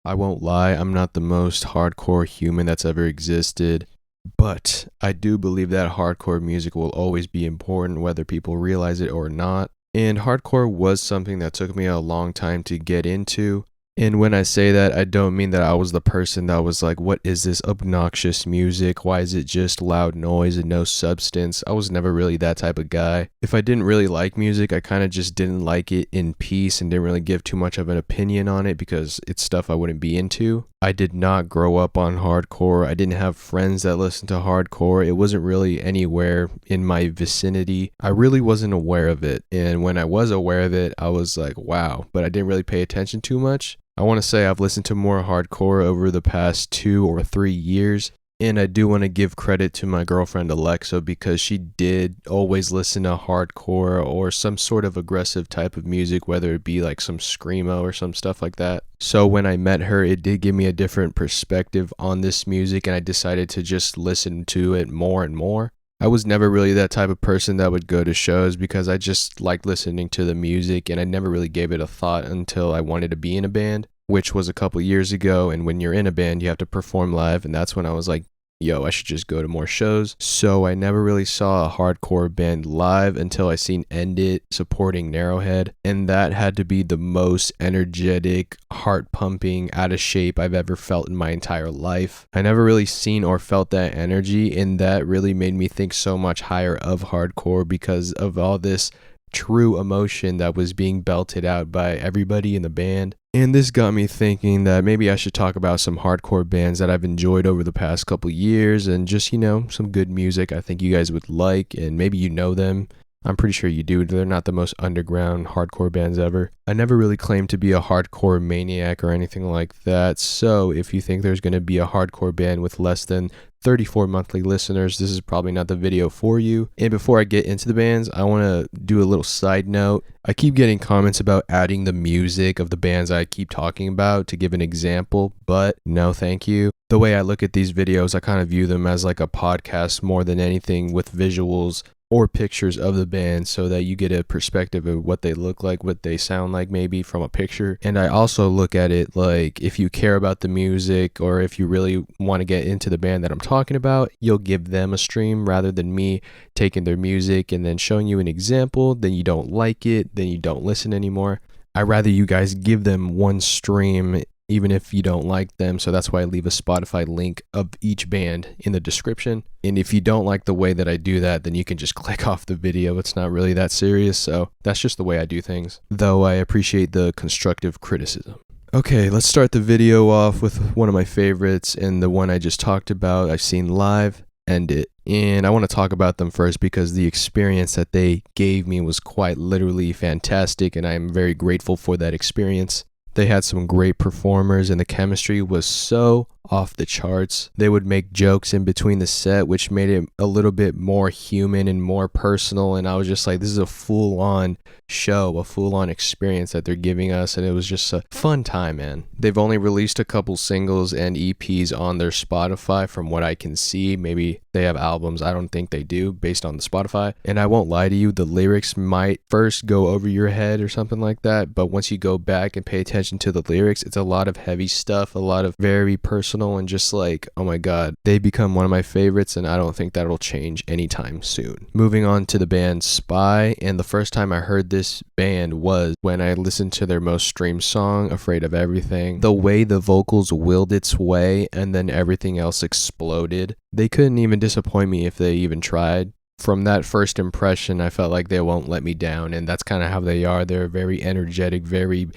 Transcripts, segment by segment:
I won't lie, I'm not the most hardcore human that's ever existed, but I do believe that hardcore music will always be important whether people realize it or not. And hardcore was something that took me a long time to get into. And when I say that, I don't mean that I was the person that was like, what is this obnoxious music? Why is it just loud noise and no substance? I was never really that type of guy. If I didn't really like music, I kind of just didn't like it in peace and didn't really give too much of an opinion on it because it's stuff I wouldn't be into. I did not grow up on hardcore. I didn't have friends that listened to hardcore. It wasn't really anywhere in my vicinity. I really wasn't aware of it. And when I was aware of it, I was like, wow, but I didn't really pay attention too much. I want to say I've listened to more hardcore over the past 2 or 3 years. And I do want to give credit to my girlfriend Alexa because she did always listen to hardcore or some sort of aggressive type of music, whether it be like some screamo or some stuff like that. So when I met her, it did give me a different perspective on this music and I decided to just listen to it more and more. I was never really that type of person that would go to shows because I just liked listening to the music and I never really gave it a thought until I wanted to be in a band, which was a couple years ago. And when you're in a band, you have to perform live. And that's when I was like, yo, I should just go to more shows. So I never really saw a hardcore band live until I seen End It supporting Narrowhead. And that had to be the most energetic, heart pumping, out of shape I've ever felt in my entire life. I never really seen or felt that energy. And that really made me think so much higher of hardcore because of all this true emotion that was being belted out by everybody in the band. And this got me thinking that maybe I should talk about some hardcore bands that I've enjoyed over the past couple years and just, some good music I think you guys would like and maybe you know them. I'm pretty sure you do. They're not the most underground hardcore bands ever. I never really claimed to be a hardcore maniac or anything like that. So if you think there's going to be a hardcore band with less than 34 monthly listeners, this is probably not the video for you. And before I get into the bands, I want to do a little side note. I keep getting comments about adding the music of the bands I keep talking about to give an example, but no thank you. The way I look at these videos, I kind of view them as like a podcast more than anything with visuals or pictures of the band so that you get a perspective of what they look like, what they sound like maybe from a picture. And I also look at it like if you care about the music or if you really want to get into the band that I'm talking about, you'll give them a stream rather than me taking their music and then showing you an example, then you don't like it, then you don't listen anymore. I'd rather you guys give them one stream even if you don't like them. So that's why I leave a Spotify link of each band in the description. And if you don't like the way that I do that, then you can just click off the video. It's not really that serious. So that's just the way I do things, though I appreciate the constructive criticism. Okay, let's start the video off with one of my favorites and the one I just talked about. I've seen live, End It. And I want to talk about them first because the experience that they gave me was quite literally fantastic. And I'm very grateful for that experience. They had some great performers and the chemistry was so off the charts. They would make jokes in between the set, which made it a little bit more human and more personal. And I was just like, this is a full-on show, a full-on experience that they're giving us. And it was just a fun time, man. They've only released a couple singles and EPs on their Spotify from what I can see. Maybe they have albums. I don't think they do based on the Spotify. And I won't lie to you, the lyrics might first go over your head or something like that. But once you go back and pay attention to the lyrics, it's a lot of heavy stuff, a lot of very personal and just like, oh my god, they become one of my favorites and I don't think that'll change anytime soon. Moving on to the band Spy, and the first time I heard this band was when I listened to their most streamed song, Afraid of Everything. The way the vocals willed its way and then everything else exploded. They couldn't even disappoint me if they even tried. From that first impression, I felt like they won't let me down, and that's kind of how they are. They're very energetic, very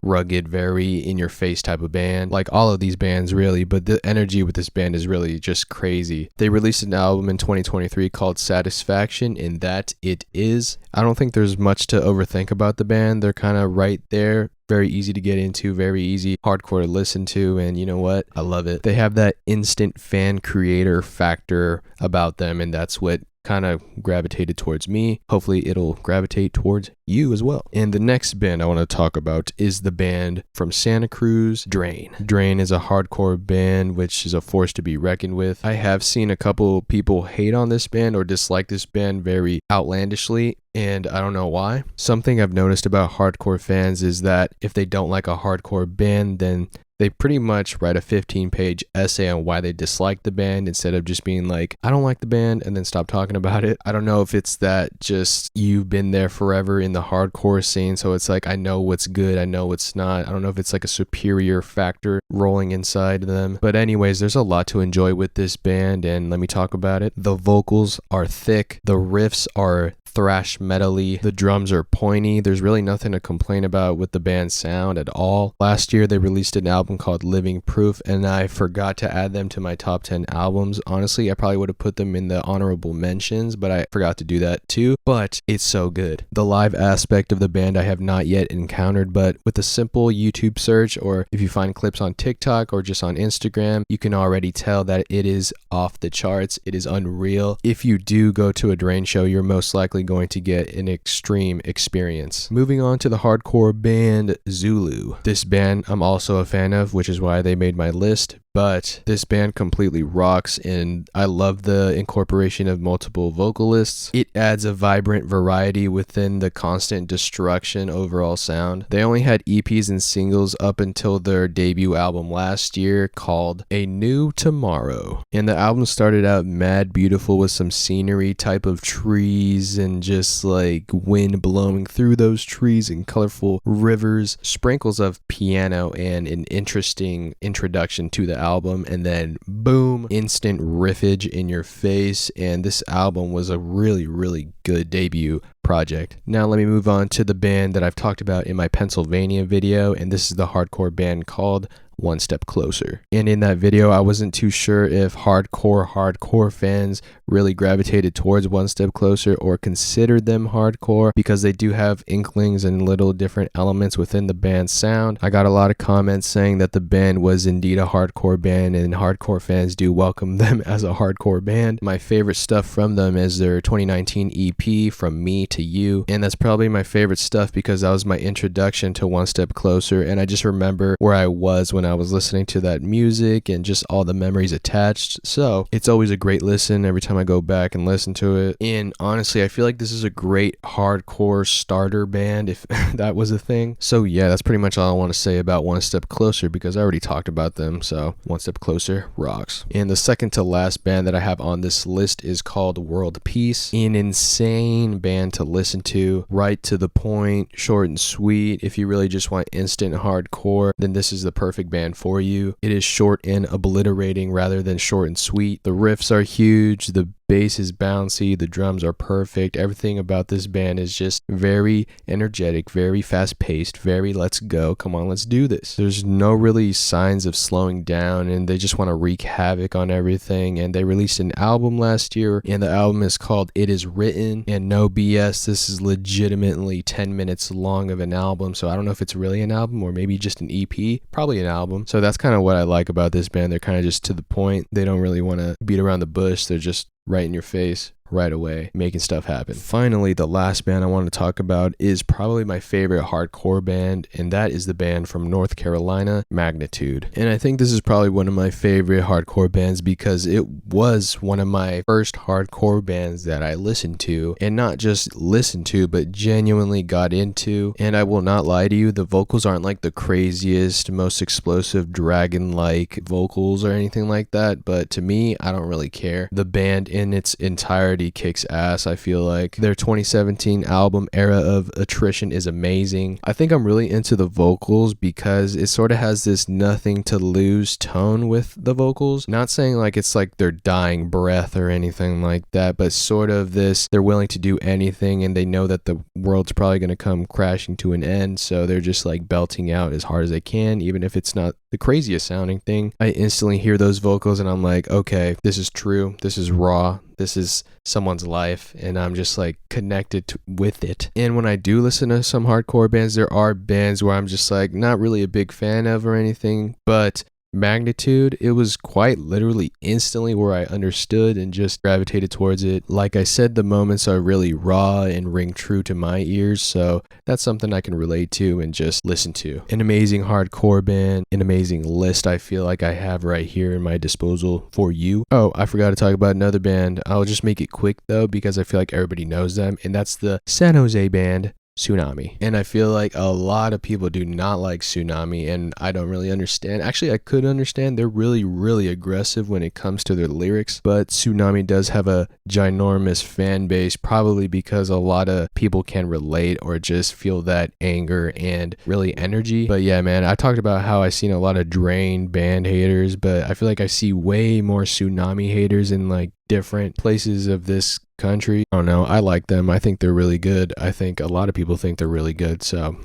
rugged, very in-your-face type of band, like all of these bands really, but the energy with this band is really just crazy. They released an album in 2023 called Satisfaction, and that it is. I don't think there's much to overthink about the band. They're kind of right there, very easy to get into, very easy, hardcore to listen to, and you know what? I love it. They have that instant fan creator factor about them, and that's what kind of gravitated towards me. Hopefully it'll gravitate towards you as well. And the next band I want to talk about is the band from Santa Cruz, Drain. Drain is a hardcore band which is a force to be reckoned with. I have seen a couple people hate on this band or dislike this band very outlandishly, and I don't know why. Something I've noticed about hardcore fans is that if they don't like a hardcore band, then they pretty much write a 15-page essay on why they dislike the band instead of just being like, I don't like the band, and then stop talking about it. I don't know if it's that just you've been there forever in the hardcore scene, so it's like, I know what's good, I know what's not. I don't know if it's like a superior factor rolling inside them. But anyways, there's a lot to enjoy with this band, and let me talk about it. The vocals are thick, the riffs are thrash metally, the drums are pointy. There's really nothing to complain about with the band's sound at all. Last year they released an album called Living Proof, and I forgot to add them to my top 10 albums. Honestly, I probably would have put them in the honorable mentions, but I forgot to do that too. But it's so good. The live aspect of the band I have not yet encountered, but with a simple YouTube search, or if you find clips on TikTok or just on Instagram, you can already tell that it is off the charts. It is unreal. If you do go to a Drain show, you're most likely going to get an extreme experience. Moving on to the hardcore band Zulu. This band I'm also a fan of, which is why they made my list. But this band completely rocks, and I love the incorporation of multiple vocalists. It adds a vibrant variety within the constant destruction overall sound. They only had EPs and singles up until their debut album last year called A New Tomorrow. And the album started out mad beautiful with some scenery type of trees and just like wind blowing through those trees and colorful rivers, sprinkles of piano, and an interesting introduction to the album, and then boom, instant riffage in your face. And this album was a really good debut project. Now let me move on to the band that I've talked about in my Pennsylvania video, and this is the hardcore band called One Step Closer. And in that video, I wasn't too sure if hardcore fans really gravitated towards One Step Closer or considered them hardcore, because they do have inklings and little different elements within the band's sound. I got a lot of comments saying that the band was indeed a hardcore band, and hardcore fans do welcome them as a hardcore band. My favorite stuff from them is their 2019 EP, From Me to You, and that's probably my favorite stuff because that was my introduction to One Step Closer, and I just remember where I was when I was listening to that music and just all the memories attached. So it's always a great listen every time I go back and listen to it. And honestly, I feel like this is a great hardcore starter band, if that was a thing. So yeah, that's pretty much all I want to say about One Step Closer, because I already talked about them. So One Step Closer rocks. And the second to last band that I have on this list is called World Peace. An insane band to listen to, right to the point, short and sweet. If you really just want instant hardcore, then this is the perfect band for you. It is short and obliterating rather than short and sweet. The riffs are huge, the bass is bouncy, the drums are perfect. Everything about this band is just very energetic, very fast paced, very let's go, come on, let's do this. There's no really signs of slowing down, and they just want to wreak havoc on everything. And they released an album last year, and the album is called It Is Written. And no BS, this is legitimately 10 minutes long of an album, so I don't know if it's really an album or maybe just an EP, probably an album. So that's kind of what I like about this band. They're kind of just to the point. They don't really want to beat around the bush. They're just right in your face, right away, making stuff happen. Finally, the last band I want to talk about is probably my favorite hardcore band, and that is the band from North Carolina, Magnitude. And I think this is probably one of my favorite hardcore bands because it was one of my first hardcore bands that I listened to, and not just listened to, but genuinely got into. And I will not lie to you, the vocals aren't like the craziest, most explosive dragon-like vocals or anything like that, but to me, I don't really care. The band in its entirety kicks ass. I feel like their 2017 album Era of Attrition is amazing. I think I'm really into the vocals because it sort of has this nothing to lose tone with the vocals. Not saying like it's like their dying breath or anything like that, but sort of this, they're willing to do anything and they know that the world's probably going to come crashing to an end, so they're just like belting out as hard as they can, even if it's not the craziest sounding thing. I instantly hear those vocals and I'm like, okay, this is true, this is raw, this is someone's life, and I'm just like connected with it. And when I do listen to some hardcore bands, there are bands where I'm just like not really a big fan of or anything, but Magnitude, it was quite literally instantly where I understood and just gravitated towards it. Like I said, the moments are really raw and ring true to my ears, so that's something I can relate to and just listen to. An amazing hardcore band, an amazing list I feel like I have right here in my disposal for you. Oh, I forgot to talk about another band. I'll just make it quick though because I feel like everybody knows them, and that's the San Jose band Sunami. And I feel like a lot of people do not like Sunami, and I don't really understand. Actually, I could understand. They're really, really aggressive when it comes to their lyrics, but Sunami does have a ginormous fan base, probably because a lot of people can relate or just feel that anger and really energy. But yeah, man, I talked about how I've seen a lot of Drain band haters, but I feel like I see way more Sunami haters in like different places of this country. I don't know. I like them. I think they're really good. I think a lot of people think they're really good. So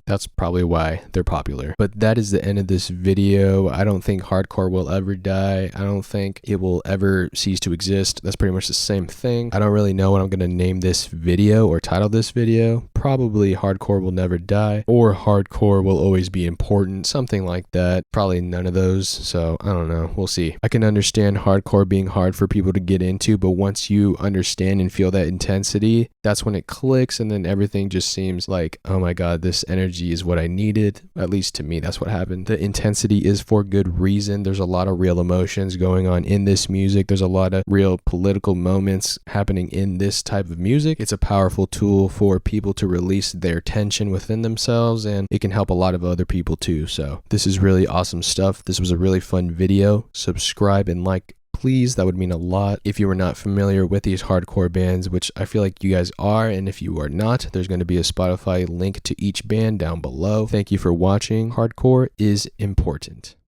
that's probably why they're popular. But that is the end of this video. I don't think hardcore will ever die. I don't think it will ever cease to exist. That's pretty much the same thing. I don't really know what I'm going to name this video or title this video. Probably hardcore will never die, or hardcore will always be important. Something like that. Probably none of those. So I don't know. We'll see. I can understand hardcore being hard for people to get into, but once you understand and feel that intensity, that's when it clicks, and then everything just seems like, oh my God, this energy is what I needed. At least to me, that's what happened. The intensity is for good reason. There's a lot of real emotions going on in this music. There's a lot of real political moments happening in this type of music. It's a powerful tool for people to release their tension within themselves, and it can help a lot of other people too. So this is really awesome stuff. This was a really fun video. Subscribe and like, please. That would mean a lot. If you are not familiar with these hardcore bands, which I feel like you guys are, and if you are not, there's going to be a Spotify link to each band down below. Thank you for watching. Hardcore is important.